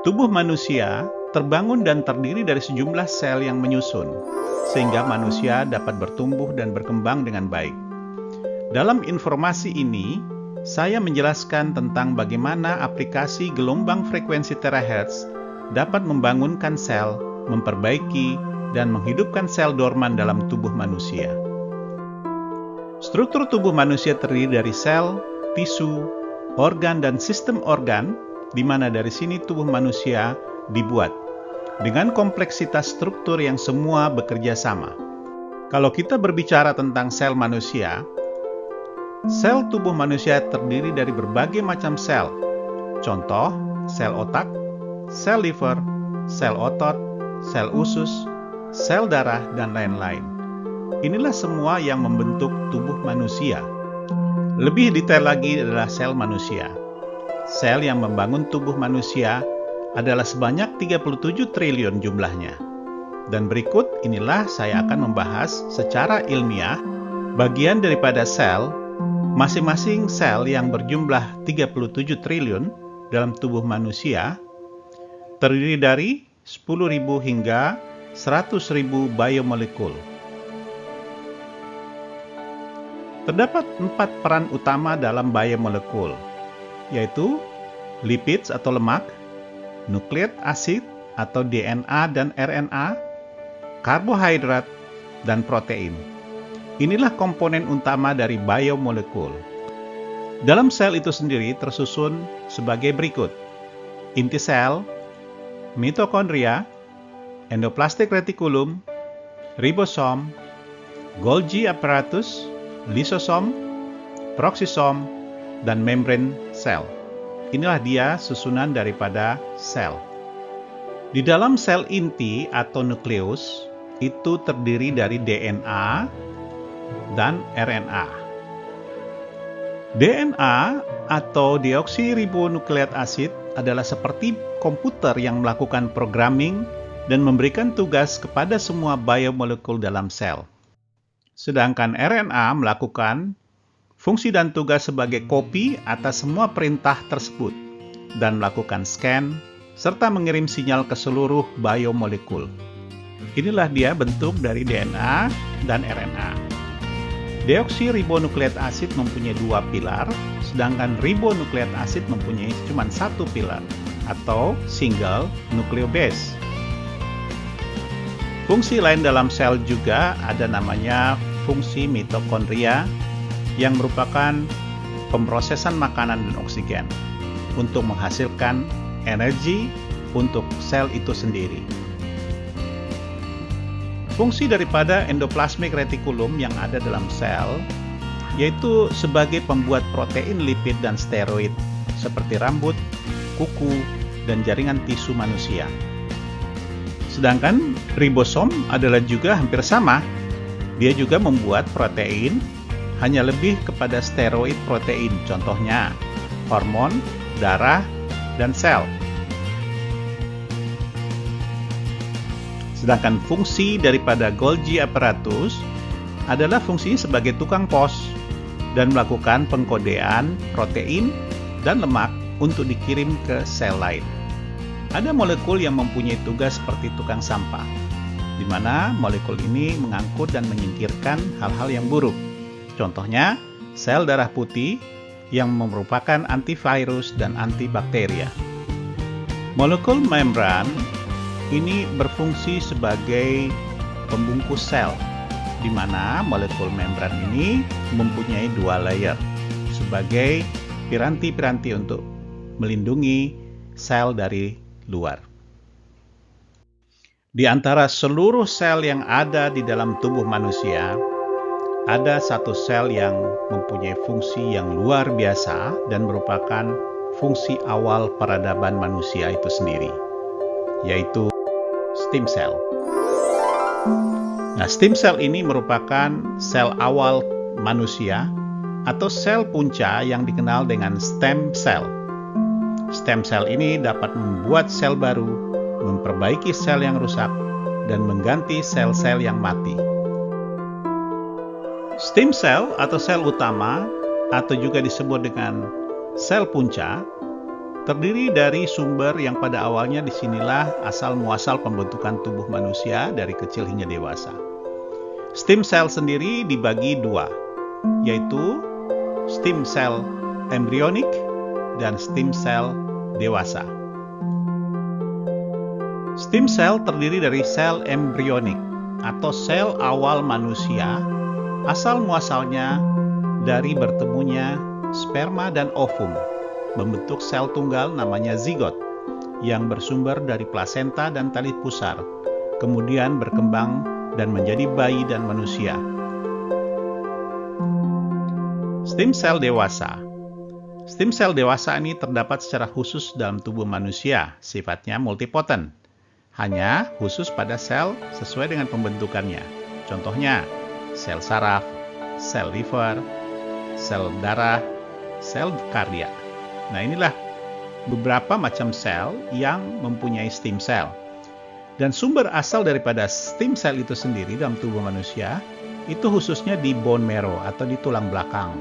Tubuh manusia terbangun dan terdiri dari sejumlah sel yang menyusun, sehingga manusia dapat bertumbuh dan berkembang dengan baik. Dalam informasi ini, saya menjelaskan tentang bagaimana aplikasi gelombang frekuensi terahertz dapat membangunkan sel, memperbaiki, dan menghidupkan sel dorman dalam tubuh manusia. Struktur tubuh manusia terdiri dari sel, tisu, organ, dan sistem organ, di mana dari sini tubuh manusia dibuat dengan kompleksitas struktur yang semua bekerja sama. Kalau kita berbicara tentang sel manusia, sel tubuh manusia terdiri dari berbagai macam sel. Contoh, sel otak, sel liver, sel otot, sel usus, sel darah, dan lain-lain. Inilah semua yang membentuk tubuh manusia. Lebih detail lagi adalah sel manusia. Sel yang membangun tubuh manusia adalah sebanyak 37 triliun jumlahnya. Dan berikut inilah saya akan membahas secara ilmiah bagian daripada sel, masing-masing sel yang berjumlah 37 triliun dalam tubuh manusia, terdiri dari 10.000 hingga 100.000 biomolekul. Terdapat 4 peran utama dalam biomolekul, yaitu lipids atau lemak, nukleat asid atau DNA dan RNA, karbohidrat, dan protein. Inilah komponen utama dari biomolekul. Dalam sel itu sendiri tersusun sebagai berikut: inti sel, mitokondria, endoplasmic reticulum, ribosom, Golgi apparatus, lisosom, peroksisom, dan membran sel. Inilah dia susunan daripada sel. Di dalam sel inti atau nukleus itu terdiri dari DNA dan RNA. DNA atau deoksiribonukleat acid adalah seperti komputer yang melakukan programming dan memberikan tugas kepada semua biomolekul dalam sel. Sedangkan RNA melakukan fungsi dan tugas sebagai kopi atas semua perintah tersebut dan melakukan scan serta mengirim sinyal ke seluruh biomolekul. Inilah dia bentuk dari DNA dan RNA. Deoksiribonukleat acid mempunyai 2 pilar, sedangkan ribonukleat acid mempunyai cuma 1 pilar atau single nucleobase. Fungsi lain dalam sel juga ada namanya fungsi mitokondria yang merupakan pemrosesan makanan dan oksigen untuk menghasilkan energi untuk sel itu sendiri. Fungsi daripada endoplasmic reticulum yang ada dalam sel yaitu sebagai pembuat protein, lipid, dan steroid seperti rambut, kuku, dan jaringan tisu manusia. Sedangkan ribosom adalah juga hampir sama. Dia juga membuat protein, hanya lebih kepada steroid protein, contohnya hormon, darah, dan sel. Sedangkan fungsi daripada Golgi apparatus adalah fungsinya sebagai tukang pos dan melakukan pengkodean protein dan lemak untuk dikirim ke sel lain. Ada molekul yang mempunyai tugas seperti tukang sampah, di mana molekul ini mengangkut dan menyingkirkan hal-hal yang buruk. Contohnya, sel darah putih yang merupakan antivirus dan antibakteria. Molekul membran ini berfungsi sebagai pembungkus sel, di mana molekul membran ini mempunyai 2 layer sebagai piranti-piranti untuk melindungi sel dari luar. Di antara seluruh sel yang ada di dalam tubuh manusia, ada satu sel yang mempunyai fungsi yang luar biasa dan merupakan fungsi awal peradaban manusia itu sendiri, yaitu stem cell. Nah, stem cell ini merupakan sel awal manusia atau sel punca yang dikenal dengan stem cell. Stem cell ini dapat membuat sel baru, memperbaiki sel yang rusak, dan mengganti sel-sel yang mati. Stem cell atau sel utama atau juga disebut dengan sel punca terdiri dari sumber yang pada awalnya disinilah asal-muasal pembentukan tubuh manusia dari kecil hingga dewasa. Stem cell sendiri dibagi dua, yaitu stem cell embrionik dan stem cell dewasa. Stem cell terdiri dari sel embrionik atau sel awal manusia, asal-muasalnya dari bertemunya sperma dan ovum, membentuk sel tunggal namanya zigot yang bersumber dari plasenta dan tali pusar, kemudian berkembang dan menjadi bayi dan manusia. Stem cell dewasa. Stem cell dewasa ini terdapat secara khusus dalam tubuh manusia, sifatnya multipotent, hanya khusus pada sel sesuai dengan pembentukannya. Contohnya, sel saraf, sel liver, sel darah, sel kardia. Nah, inilah beberapa macam sel yang mempunyai stem cell. Dan sumber asal daripada stem cell itu sendiri dalam tubuh manusia, itu khususnya di bone marrow atau di tulang belakang.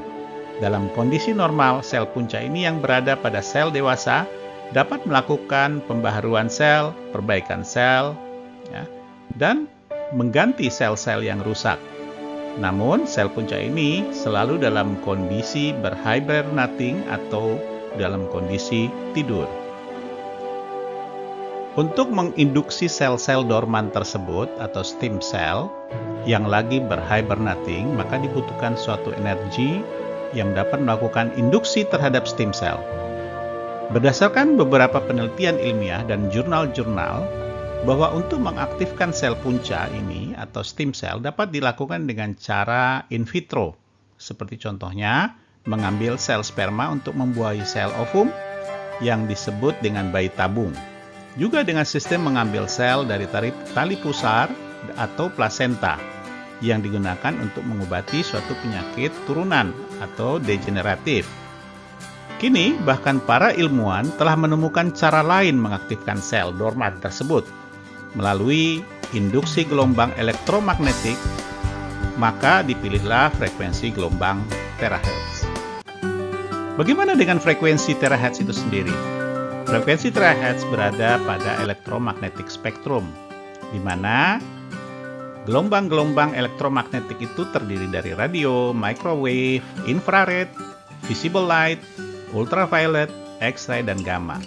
Dalam kondisi normal, sel punca ini yang berada pada sel dewasa dapat melakukan pembaharuan sel, perbaikan sel, ya, dan mengganti sel-sel yang rusak. Namun, sel punca ini selalu dalam kondisi berhibernating atau dalam kondisi tidur. Untuk menginduksi sel-sel dorman tersebut atau stem cell yang lagi berhibernating, maka dibutuhkan suatu energi yang dapat melakukan induksi terhadap stem cell. Berdasarkan beberapa penelitian ilmiah dan jurnal-jurnal, bahwa untuk mengaktifkan sel punca ini atau stem cell dapat dilakukan dengan cara in vitro, seperti contohnya mengambil sel sperma untuk membuahi sel ovum yang disebut dengan bayi tabung. Juga dengan sistem mengambil sel dari tali pusar atau plasenta yang digunakan untuk mengobati suatu penyakit turunan atau degeneratif. Kini, bahkan para ilmuwan telah menemukan cara lain mengaktifkan sel dorman tersebut melalui induksi gelombang elektromagnetik, maka dipilihlah frekuensi gelombang terahertz. Bagaimana dengan frekuensi terahertz itu sendiri? Frekuensi terahertz berada pada elektromagnetic spectrum, di mana gelombang-gelombang elektromagnetik itu terdiri dari radio, microwave, infrared, visible light, ultraviolet, X-ray, dan gamma.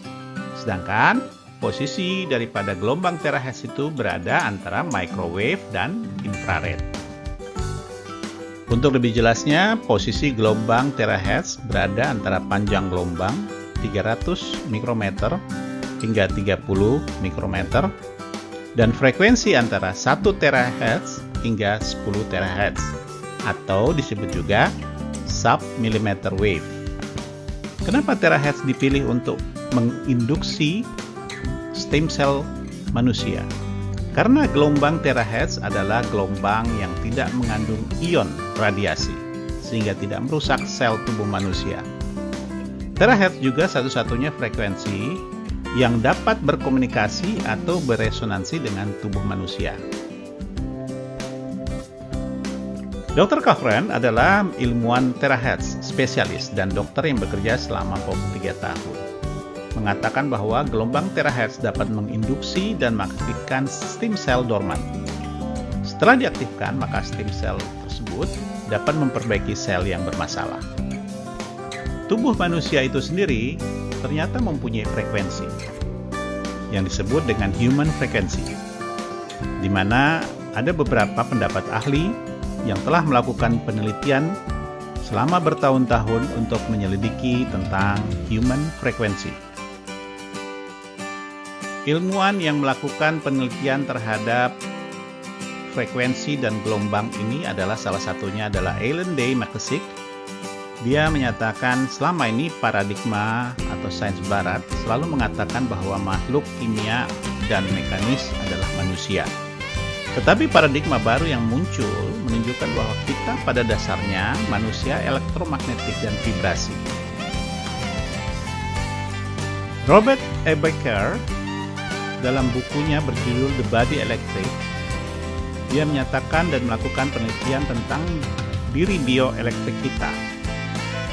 Sedangkan posisi daripada gelombang terahertz itu berada antara microwave dan infrared. Untuk lebih jelasnya, posisi gelombang terahertz berada antara panjang gelombang 300 mikrometer hingga 30 mikrometer dan frekuensi antara 1 terahertz hingga 10 terahertz atau disebut juga sub-millimeter wave. Kenapa terahertz dipilih untuk menginduksi stem cell manusia? Karena gelombang terahertz adalah gelombang yang tidak mengandung ion radiasi, sehingga tidak merusak sel tubuh manusia. Terahertz juga satu-satunya frekuensi yang dapat berkomunikasi atau beresonansi dengan tubuh manusia. Dr. Cochran adalah ilmuwan terahertz spesialis dan dokter yang bekerja selama 23 tahun. Mengatakan bahwa gelombang terahertz dapat menginduksi dan mengaktifkan stem cell dorman. Setelah diaktifkan, maka stem cell tersebut dapat memperbaiki sel yang bermasalah. Tubuh manusia itu sendiri ternyata mempunyai frekuensi yang disebut dengan human frequency, di mana ada beberapa pendapat ahli yang telah melakukan penelitian selama bertahun-tahun untuk menyelidiki tentang human frequency. Ilmuwan yang melakukan penelitian terhadap frekuensi dan gelombang ini adalah salah satunya adalah Alan Day McKissick. Dia menyatakan selama ini paradigma atau sains barat selalu mengatakan bahwa makhluk kimia dan mekanis adalah manusia. Tetapi paradigma baru yang muncul menunjukkan bahwa kita pada dasarnya manusia elektromagnetik dan vibrasi. Robert E. Baker dalam bukunya berjudul The Body Electric, dia menyatakan dan melakukan penelitian tentang diri bioelektrik kita.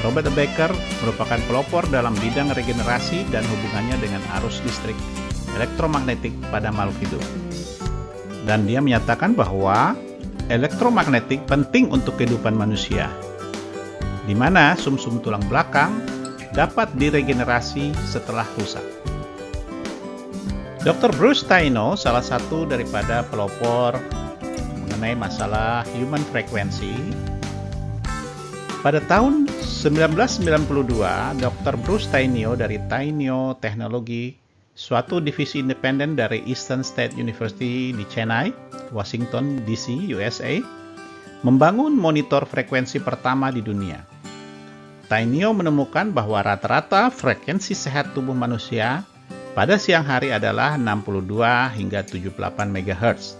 Robert Baker merupakan pelopor dalam bidang regenerasi dan hubungannya dengan arus listrik elektromagnetik pada makhluk hidup. Dan dia menyatakan bahwa elektromagnetik penting untuk kehidupan manusia, di mana sumsum tulang belakang dapat diregenerasi setelah rusak. Dr. Bruce Taino, salah satu daripada pelopor mengenai masalah human frequency, pada tahun 1992, Dr. Bruce Tainio dari Tainio Teknologi, suatu divisi independen dari Eastern State University di Chennai, Washington DC, USA, membangun monitor frekuensi pertama di dunia. Tainio menemukan bahwa rata-rata frekuensi sehat tubuh manusia pada siang hari adalah 62 hingga 78 MHz,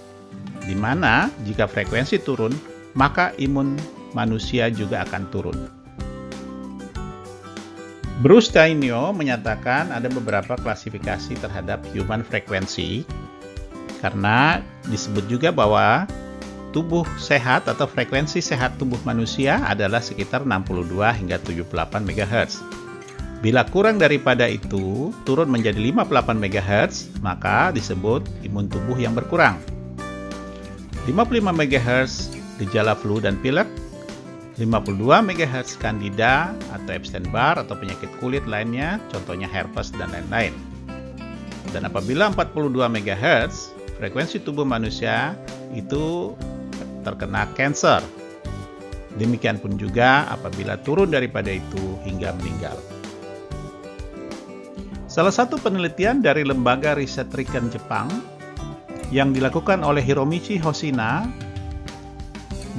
di mana jika frekuensi turun, maka imun manusia juga akan turun. Bruce Tainio menyatakan ada beberapa klasifikasi terhadap human frequency, karena disebut juga bahwa tubuh sehat atau frekuensi sehat tubuh manusia adalah sekitar 62 hingga 78 MHz. Bila kurang daripada itu, turun menjadi 58 MHz, maka disebut imun tubuh yang berkurang. 55 MHz gejala flu dan pilek, 52 MHz Candida atau Epstein-Barr atau penyakit kulit lainnya, contohnya herpes dan lain-lain. Dan apabila 42 MHz, frekuensi tubuh manusia itu terkena kanker. Demikian pun juga apabila turun daripada itu hingga meninggal. Salah satu penelitian dari lembaga riset Riken Jepang yang dilakukan oleh Hiromichi Hoshina,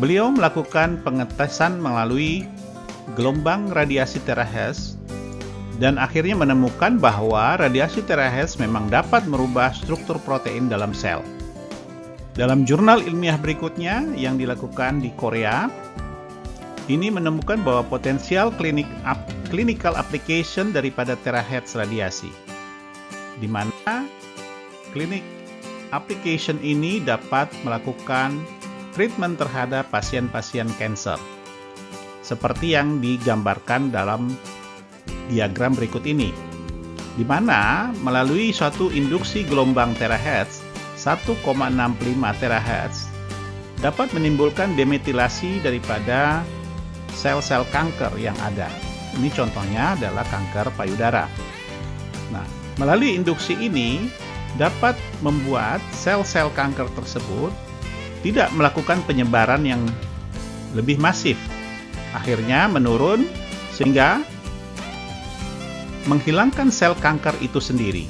beliau melakukan pengetesan melalui gelombang radiasi terahertz dan akhirnya menemukan bahwa radiasi terahertz memang dapat merubah struktur protein dalam sel. Dalam jurnal ilmiah berikutnya yang dilakukan di Korea, ini menemukan bahwa potensial clinical application daripada terahertz radiasi, di mana klinik application ini dapat melakukan treatment terhadap pasien-pasien kanker, seperti yang digambarkan dalam diagram berikut ini, di mana melalui suatu induksi gelombang terahertz 1,65 terahertz dapat menimbulkan demetilasi daripada sel-sel kanker yang ada. Ini contohnya adalah kanker payudara. Nah, melalui induksi ini dapat membuat sel-sel kanker tersebut tidak melakukan penyebaran yang lebih masif, akhirnya menurun sehingga menghilangkan sel kanker itu sendiri.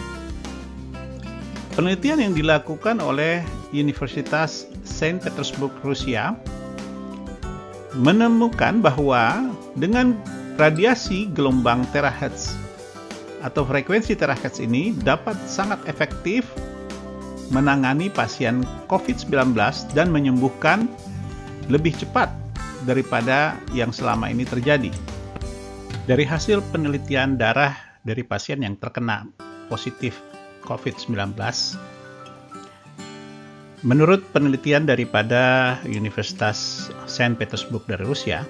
Penelitian yang dilakukan oleh Universitas Saint Petersburg, Rusia, menemukan bahwa dengan radiasi gelombang terahertz atau frekuensi terahertz ini dapat sangat efektif menangani pasien COVID-19 dan menyembuhkan lebih cepat daripada yang selama ini terjadi. Dari hasil penelitian darah dari pasien yang terkena positif COVID-19, menurut penelitian daripada Universitas Saint Petersburg dari Rusia,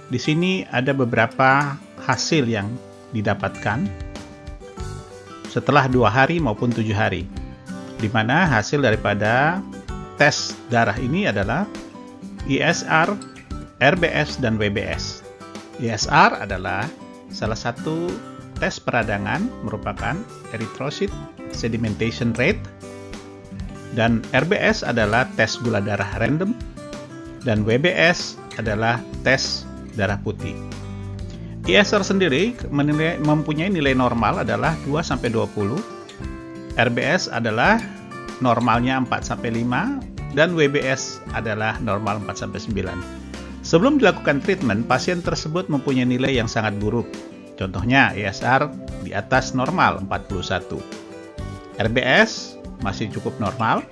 di sini ada beberapa hasil yang didapatkan setelah 2 hari maupun 7 hari, di mana hasil daripada tes darah ini adalah ISR, RBS, dan WBS. ISR adalah salah satu tes peradangan, merupakan erythrocyte sedimentation rate, dan RBS adalah tes gula darah random, dan WBS adalah tes darah putih. ISR sendiri mempunyai nilai normal adalah 2-20, RBS adalah normalnya 4-5, dan WBS adalah normal 4-9. Sebelum dilakukan treatment, pasien tersebut mempunyai nilai yang sangat buruk. Contohnya ISR di atas normal 41, RBS masih cukup normal,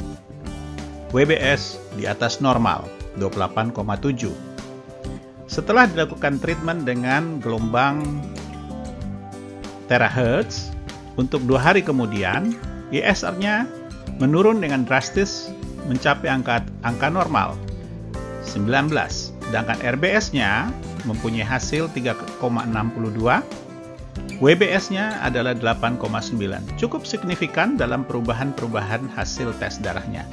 WBS di atas normal 28,7. Setelah dilakukan treatment dengan gelombang terahertz untuk 2 hari kemudian, ISR-nya menurun dengan drastis mencapai angka normal 19, sedangkan RBS-nya mempunyai hasil 3,62. WBS-nya adalah 8,9. Cukup signifikan dalam perubahan-perubahan hasil tes darahnya.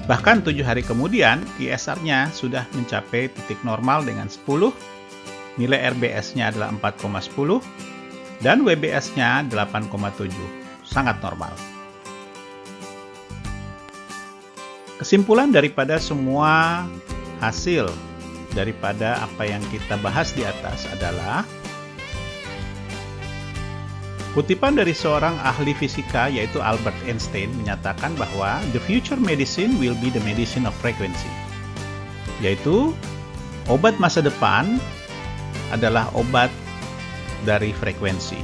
Bahkan 7 hari kemudian, ISR-nya sudah mencapai titik normal dengan 10, nilai RBS-nya adalah 4,10, dan WBS-nya 8,7. Sangat normal. Kesimpulan daripada semua hasil daripada apa yang kita bahas di atas adalah kutipan dari seorang ahli fisika yaitu Albert Einstein menyatakan bahwa the future medicine will be the medicine of frequency, yaitu obat masa depan adalah obat dari frekuensi.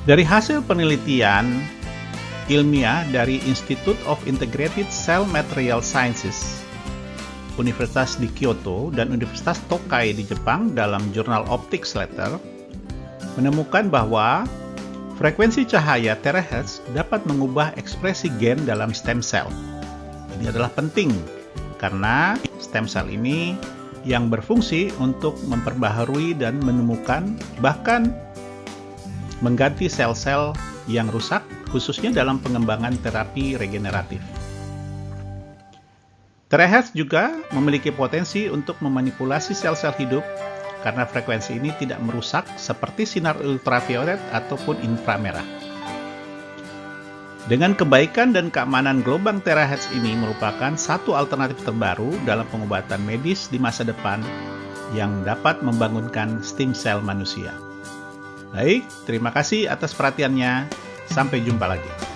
Dari hasil penelitian ilmiah dari Institute of Integrated Cell Material Sciences, Universitas di Kyoto dan Universitas Tokai di Jepang dalam jurnal Optics Letter menemukan bahwa frekuensi cahaya terahertz dapat mengubah ekspresi gen dalam stem cell. Ini adalah penting karena stem cell ini yang berfungsi untuk memperbaharui dan menemukan bahkan mengganti sel-sel yang rusak, khususnya dalam pengembangan terapi regeneratif. Terahertz juga memiliki potensi untuk memanipulasi sel-sel hidup karena frekuensi ini tidak merusak seperti sinar ultraviolet ataupun inframerah. Dengan kebaikan dan keamanan gelombang terahertz ini merupakan satu alternatif terbaru dalam pengobatan medis di masa depan yang dapat membangunkan stem sel manusia. Baik, terima kasih atas perhatiannya. Sampai jumpa lagi.